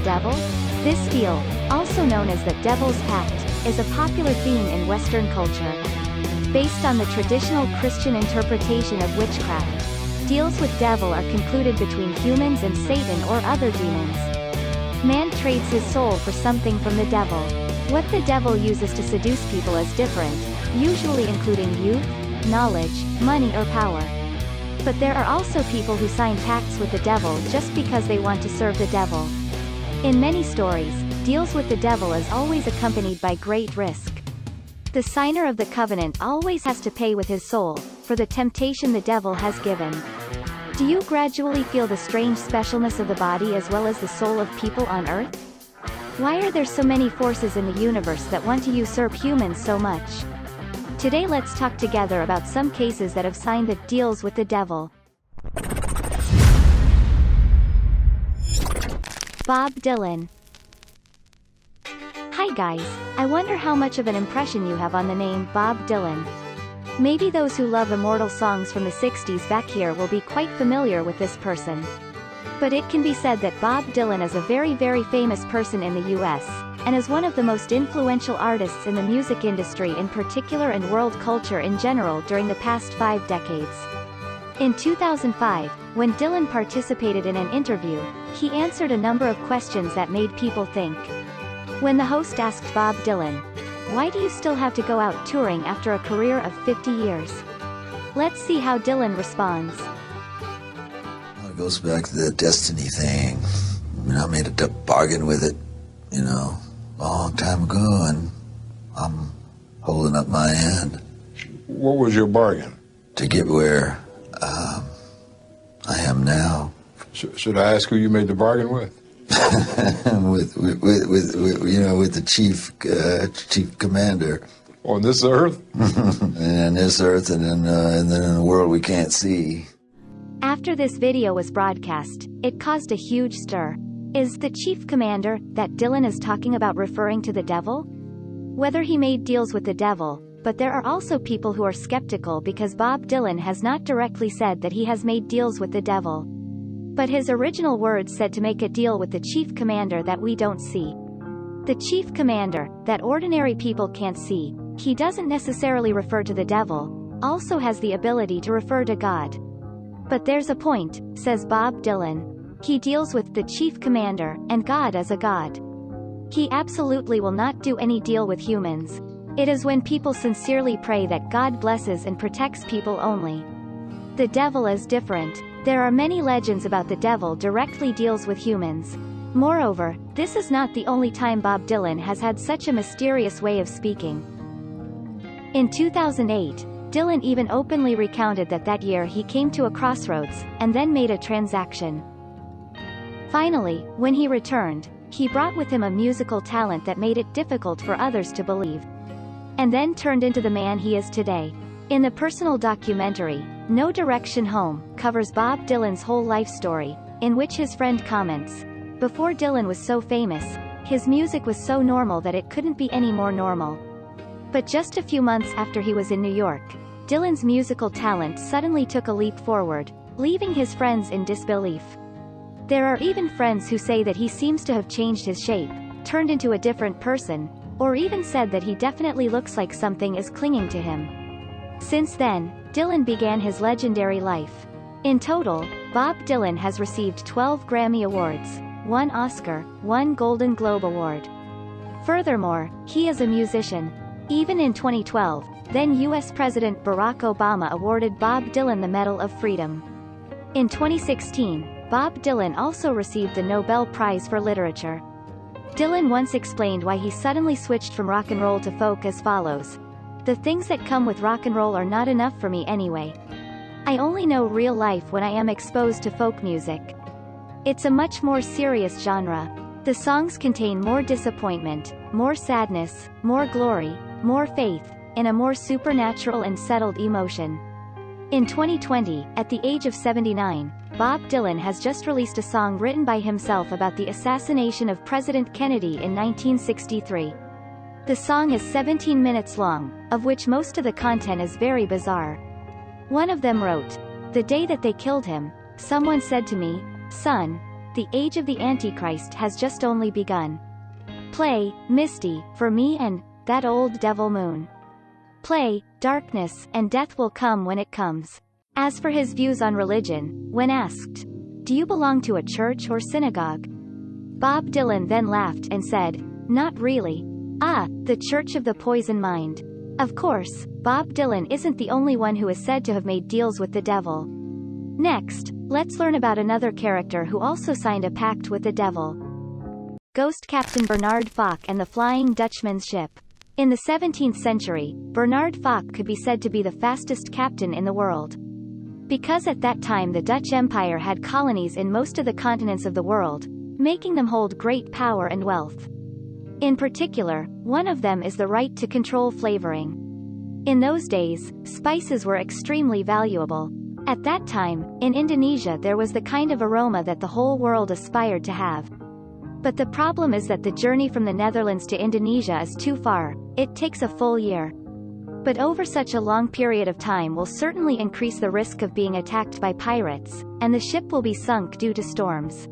devil? This deal, also known as the Devil's Pact, is a popular theme in Western culture. Based on the traditional Christian interpretation of witchcraft, deals with devil are concluded between humans and Satan or other demons. Man trades his soul for something from the devil. What the devil uses to seduce people is different, usually including youth, knowledge, money or power. But there are also people who sign pacts with the devil just because they want to serve the devil. In many stories, deals with the devil is always accompanied by great risk. The signer of the covenant always has to pay with his soul, for the temptation the devil has given. Do you gradually feel the strange specialness of the body as well as the soul of people on earth? Why are there so many forces in the universe that want to usurp humans so much? Today let's talk together about some cases that have signed the deals with the devil. Bob Dylan. Hi guys, I wonder how much of an impression you have on the name Bob Dylan. Maybe those who love immortal songs from the 60s back here will be quite familiar with this person. But it can be said that Bob Dylan is a very famous person in the US, and is one of the most influential artists in the music industry in particular and world culture in general during the past 5 decades. In 2005, when Dylan participated in an interview, he answered a number of questions that made people think. When the host asked Bob Dylan, "Why do you still have to go out touring after a career of 50 years?" Let's see how Dylan responds. It goes back to the destiny thing. I mean, I made a bargain with it, a long time ago, and I'm holding up my end. What was your bargain? To get where I am now. Should I ask who you made the bargain with? with the chief commander. On this earth? And on this earth, and then in a world we can't see. After this video was broadcast, it caused a huge stir. Is the chief commander that Dylan is talking about referring to the devil? Whether he made deals with the devil, but there are also people who are skeptical because Bob Dylan has not directly said that he has made deals with the devil. But his original words said to make a deal with the chief commander that we don't see. The chief commander, that ordinary people can't see, he doesn't necessarily refer to the devil, also has the ability to refer to God. But there's a point, says Bob Dylan. He deals with the chief commander, and God as a god. He absolutely will not do any deal with humans. It is when people sincerely pray that God blesses and protects people only. The devil is different. There are many legends about the devil directly deals with humans. Moreover, this is not the only time Bob Dylan has had such a mysterious way of speaking. In 2008, Dylan even openly recounted that year he came to a crossroads, and then made a transaction. Finally, when he returned, he brought with him a musical talent that made it difficult for others to believe. And then turned into the man he is today. In the personal documentary, No Direction Home, covers Bob Dylan's whole life story, in which his friend comments, "Before Dylan was so famous, his music was so normal that it couldn't be any more normal." But just a few months after he was in New York, Dylan's musical talent suddenly took a leap forward, leaving his friends in disbelief. There are even friends who say that he seems to have changed his shape, turned into a different person, or even said that he definitely looks like something is clinging to him. Since then, Dylan began his legendary life. In total, Bob Dylan has received 12 Grammy Awards, 1 Oscar, 1 Golden Globe Award. Furthermore, he is a musician. Even in 2012, then US President Barack Obama awarded Bob Dylan the Medal of Freedom. In 2016, Bob Dylan also received the Nobel Prize for Literature. Dylan once explained why he suddenly switched from rock and roll to folk as follows. "The things that come with rock and roll are not enough for me anyway. I only know real life when I am exposed to folk music. It's a much more serious genre. The songs contain more disappointment, more sadness, more glory, more faith, and a more supernatural and settled emotion." In 2020, at the age of 79, Bob Dylan has just released a song written by himself about the assassination of President Kennedy in 1963. The song is 17 minutes long, of which most of the content is very bizarre. One of them wrote, "The day that they killed him, someone said to me, 'Son, the age of the Antichrist has just only begun. Play, Misty, for me and that old devil moon. Play, darkness, and death will come when it comes. As for his views on religion, when asked, "Do you belong to a church or synagogue?" Bob Dylan then laughed and said, "Not really. Ah, the Church of the Poison Mind." Of course, Bob Dylan isn't the only one who is said to have made deals with the devil. Next, let's learn about another character who also signed a pact with the devil. Ghost Captain Bernard Fock and the Flying Dutchman's ship. In the 17th century, Bernard Fock could be said to be the fastest captain in the world. Because at that time the Dutch Empire had colonies in most of the continents of the world, making them hold great power and wealth. In particular, one of them is the right to control flavoring. In those days, spices were extremely valuable. At that time, in Indonesia there was the kind of aroma that the whole world aspired to have. But the problem is that the journey from the Netherlands to Indonesia is too far. It takes a full year. But over such a long period of time will certainly increase the risk of being attacked by pirates, and the ship will be sunk due to storms.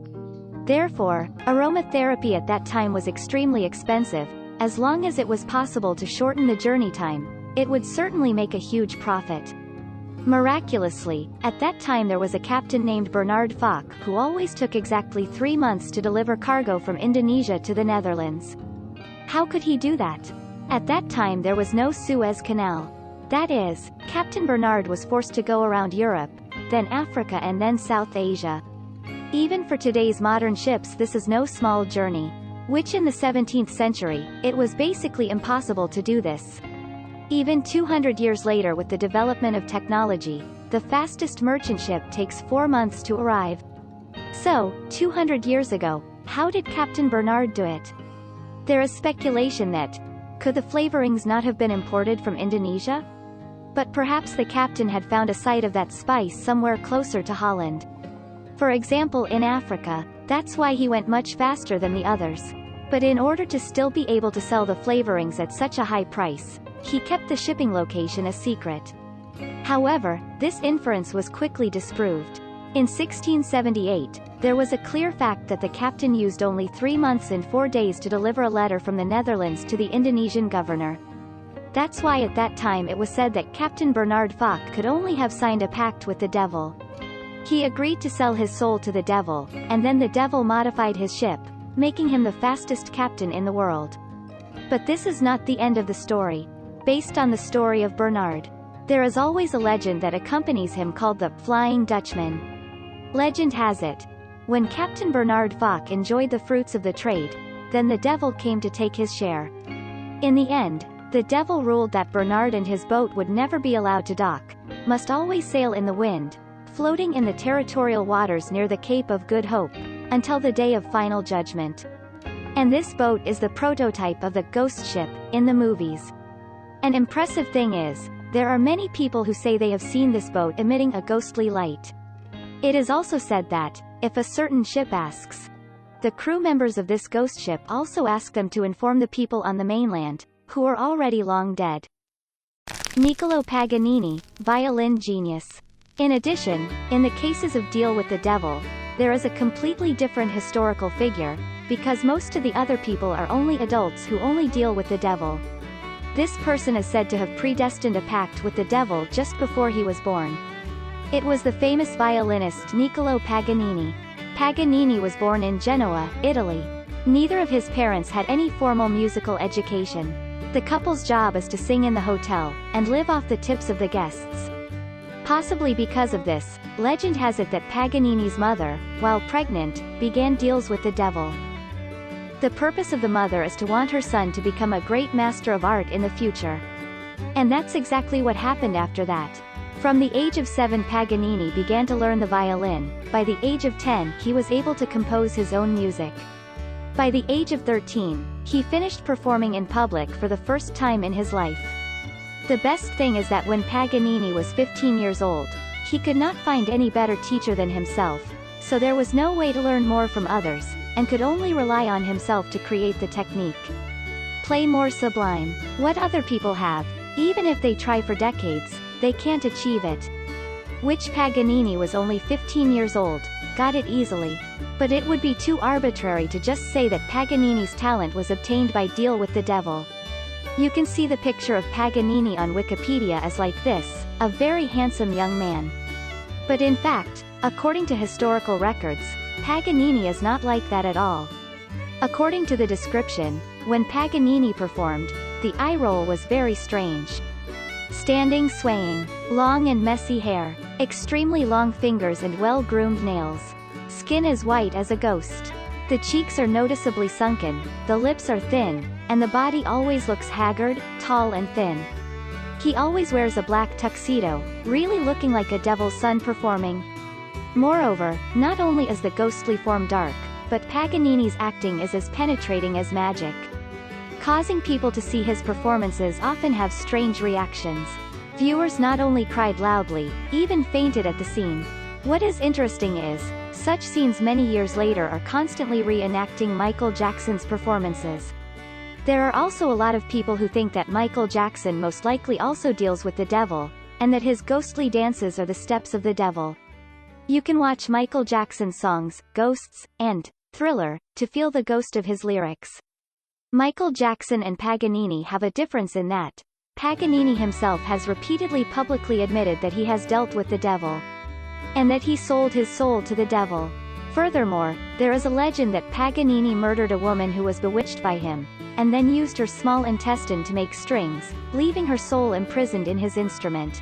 Therefore, aromatherapy at that time was extremely expensive. As long as it was possible to shorten the journey time, it would certainly make a huge profit. Miraculously, at that time there was a captain named Bernard Fock who always took exactly 3 months to deliver cargo from Indonesia to the Netherlands. How could he do that? At that time there was no Suez Canal. That is, Captain Bernard was forced to go around Europe, then Africa and then South Asia. Even for today's modern ships this is no small journey. Which in the 17th century, it was basically impossible to do this. Even 200 years later with the development of technology, the fastest merchant ship takes 4 months to arrive. So, 200 years ago, how did Captain Bernard do it? There is speculation that, could the flavorings not have been imported from Indonesia? But perhaps the captain had found a site of that spice somewhere closer to Holland. For example in Africa, that's why he went much faster than the others. But in order to still be able to sell the flavorings at such a high price, he kept the shipping location a secret. However, this inference was quickly disproved. In 1678, there was a clear fact that the captain used only 3 months and 4 days to deliver a letter from the Netherlands to the Indonesian governor. That's why at that time it was said that Captain Bernard Fock could only have signed a pact with the devil. He agreed to sell his soul to the devil, and then the devil modified his ship, making him the fastest captain in the world. But this is not the end of the story. Based on the story of Bernard, there is always a legend that accompanies him called the Flying Dutchman. Legend has it, when Captain Bernard Fock enjoyed the fruits of the trade, then the devil came to take his share. In the end, the devil ruled that Bernard and his boat would never be allowed to dock, must always sail in the wind, floating in the territorial waters near the Cape of Good Hope, until the day of final judgment. And this boat is the prototype of the ghost ship in the movies. An impressive thing is, there are many people who say they have seen this boat emitting a ghostly light. It is also said that, if a certain ship asks, the crew members of this ghost ship also ask them to inform the people on the mainland, who are already long dead. Niccolò Paganini, violin genius. In addition, in the cases of Deal with the Devil, there is a completely different historical figure, because most of the other people are only adults who only deal with the devil. This person is said to have predestined a pact with the devil just before he was born. It was the famous violinist Niccolò Paganini. Paganini was born in Genoa, Italy. Neither of his parents had any formal musical education. The couple's job is to sing in the hotel, and live off the tips of the guests. Possibly because of this, legend has it that Paganini's mother, while pregnant, began deals with the devil. The purpose of the mother is to want her son to become a great master of art in the future. And that's exactly what happened after that. From the age of 7 Paganini began to learn the violin. By the age of 10 he was able to compose his own music. By the age of 13, he finished performing in public for the first time in his life. The best thing is that when Paganini was 15 years old, he could not find any better teacher than himself, so there was no way to learn more from others, and could only rely on himself to create the technique. Play more sublime. What other people have, even if they try for decades, they can't achieve it. which Paganini was only 15 years old, got it easily. But it would be too arbitrary to just say that Paganini's talent was obtained by deal with the devil. You can see the picture of Paganini on Wikipedia as like this, a very handsome young man. But in fact, according to historical records, Paganini is not like that at all. According to the description, when Paganini performed, the eye roll was very strange. Standing swaying, long and messy hair, extremely long fingers and well-groomed nails. Skin as white as a ghost. The cheeks are noticeably sunken, the lips are thin, and the body always looks haggard, tall and thin. He always wears a black tuxedo, really looking like a devil's son performing. Moreover, not only is the ghostly form dark, but Paganini's acting is as penetrating as magic. Causing people to see his performances often have strange reactions. Viewers not only cried loudly, even fainted at the scene. What is interesting is, such scenes many years later are constantly reenacting Michael Jackson's performances. There are also a lot of people who think that Michael Jackson most likely also deals with the devil, and that his ghostly dances are the steps of the devil. You can watch Michael Jackson's songs, Ghosts, and Thriller, to feel the ghost of his lyrics. Michael Jackson and Paganini have a difference in that Paganini himself has repeatedly publicly admitted that he has dealt with the devil, and that he sold his soul to the devil. Furthermore, there is a legend that Paganini murdered a woman who was bewitched by him, and then used her small intestine to make strings, leaving her soul imprisoned in his instrument.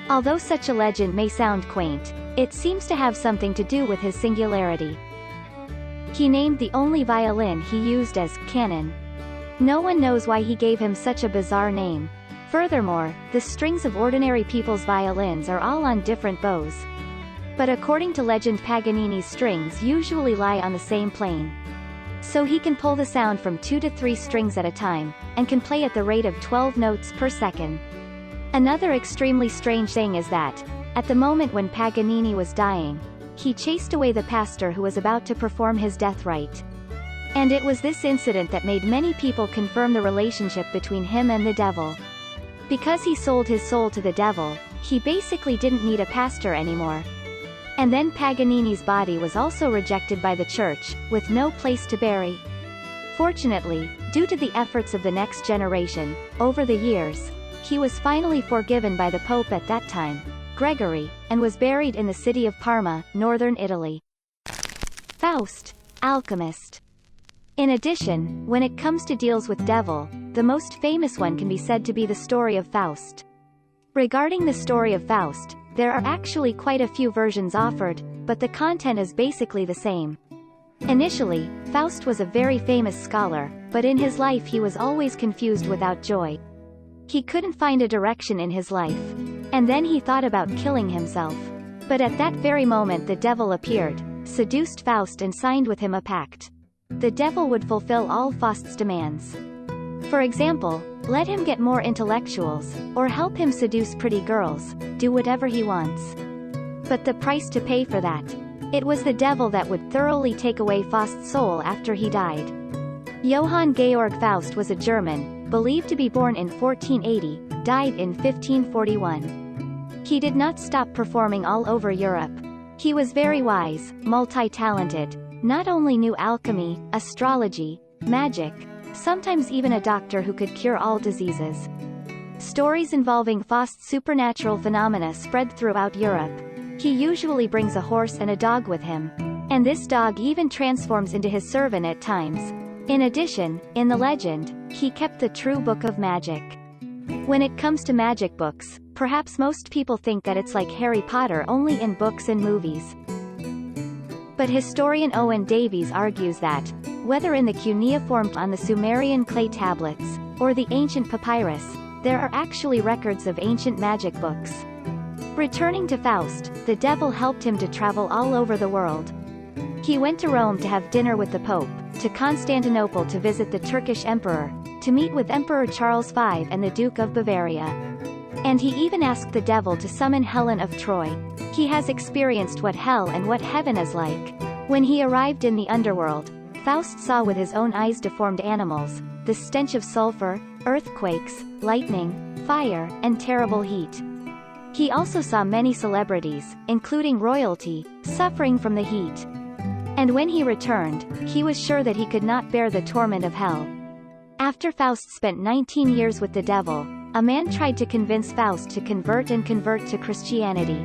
Although such a legend may sound quaint, it seems to have something to do with his singularity. He named the only violin he used as canon. No one knows why he gave him such a bizarre name. Furthermore, the strings of ordinary people's violins are all on different bows. But according to legend, Paganini's strings usually lie on the same plane. So he can pull the sound from 2 to 3 strings at a time, and can play at the rate of 12 notes per second. Another extremely strange thing is that, at the moment when Paganini was dying, he chased away the pastor who was about to perform his death rite. And it was this incident that made many people confirm the relationship between him and the devil. Because he sold his soul to the devil, he basically didn't need a pastor anymore. And then Paganini's body was also rejected by the church, with no place to bury. Fortunately, due to the efforts of the next generation, over the years, he was finally forgiven by the Pope at that time, Gregory, and was buried in the city of Parma, northern Italy. Faust, alchemist. In addition, when it comes to deals with devil, the most famous one can be said to be the story of Faust. Regarding the story of Faust, there are actually quite a few versions offered, but the content is basically the same. Initially, Faust was a very famous scholar, but in his life he was always confused without joy. He couldn't find a direction in his life. And then he thought about killing himself. But at that very moment the devil appeared, seduced Faust and signed with him a pact. The devil would fulfill all Faust's demands. For example, let him get more intellectuals, or help him seduce pretty girls, do whatever he wants. But the price to pay for that? It was the devil that would thoroughly take away Faust's soul after he died. Johann Georg Faust was a German, believed to be born in 1480, died in 1541. He did not stop performing all over Europe. He was very wise, multi-talented, not only knew alchemy, astrology, magic, sometimes even a doctor who could cure all diseases. Stories involving Faust's supernatural phenomena spread throughout Europe. He usually brings a horse and a dog with him. And this dog even transforms into his servant at times. In addition, in the legend, he kept the true book of magic. When it comes to magic books, perhaps most people think that it's like Harry Potter only in books and movies. But historian Owen Davies argues that, whether in the cuneiform on the Sumerian clay tablets, or the ancient papyrus, there are actually records of ancient magic books. Returning to Faust, the devil helped him to travel all over the world. He went to Rome to have dinner with the Pope, to Constantinople to visit the Turkish Emperor, to meet with Emperor Charles V and the Duke of Bavaria. And he even asked the devil to summon Helen of Troy. He has experienced what hell and what heaven is like. When he arrived in the underworld, Faust saw with his own eyes deformed animals, the stench of sulfur, earthquakes, lightning, fire, and terrible heat. He also saw many celebrities, including royalty, suffering from the heat. And when he returned, he was sure that he could not bear the torment of hell. After Faust spent 19 years with the devil, a man tried to convince Faust to convert to Christianity.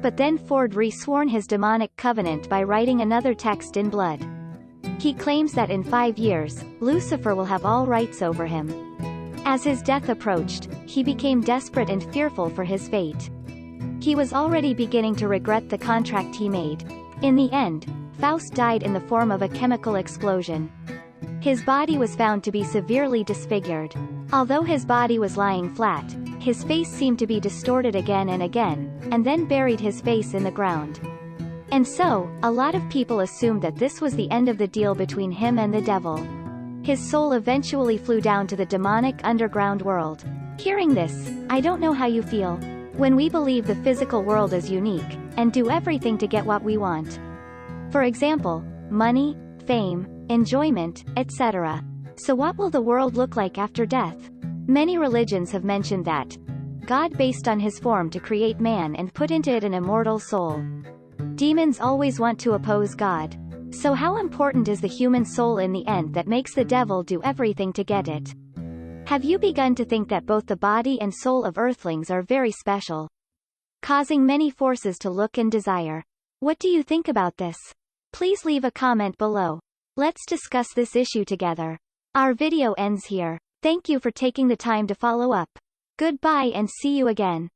But then Ford re-sworn his demonic covenant by writing another text in blood. He claims that in 5 years, Lucifer will have all rights over him. As his death approached, he became desperate and fearful for his fate. He was already beginning to regret the contract he made. In the end, Faust died in the form of a chemical explosion. His body was found to be severely disfigured. Although his body was lying flat, his face seemed to be distorted again and again, and then buried his face in the ground. And so, a lot of people assumed that this was the end of the deal between him and the devil. His soul eventually flew down to the demonic underground world. Hearing this, I don't know how you feel. When we believe the physical world is unique, and do everything to get what we want. For example, money, fame, enjoyment, etc. So what will the world look like after death? Many religions have mentioned that God based on his form to create man and put into it an immortal soul. Demons always want to oppose God. So how important is the human soul in the end that makes the devil do everything to get it? Have you begun to think that both the body and soul of earthlings are very special, causing many forces to look and desire? What do you think about this? Please leave a comment below. Let's discuss this issue together. Our video ends here. Thank you for taking the time to follow up. Goodbye and see you again.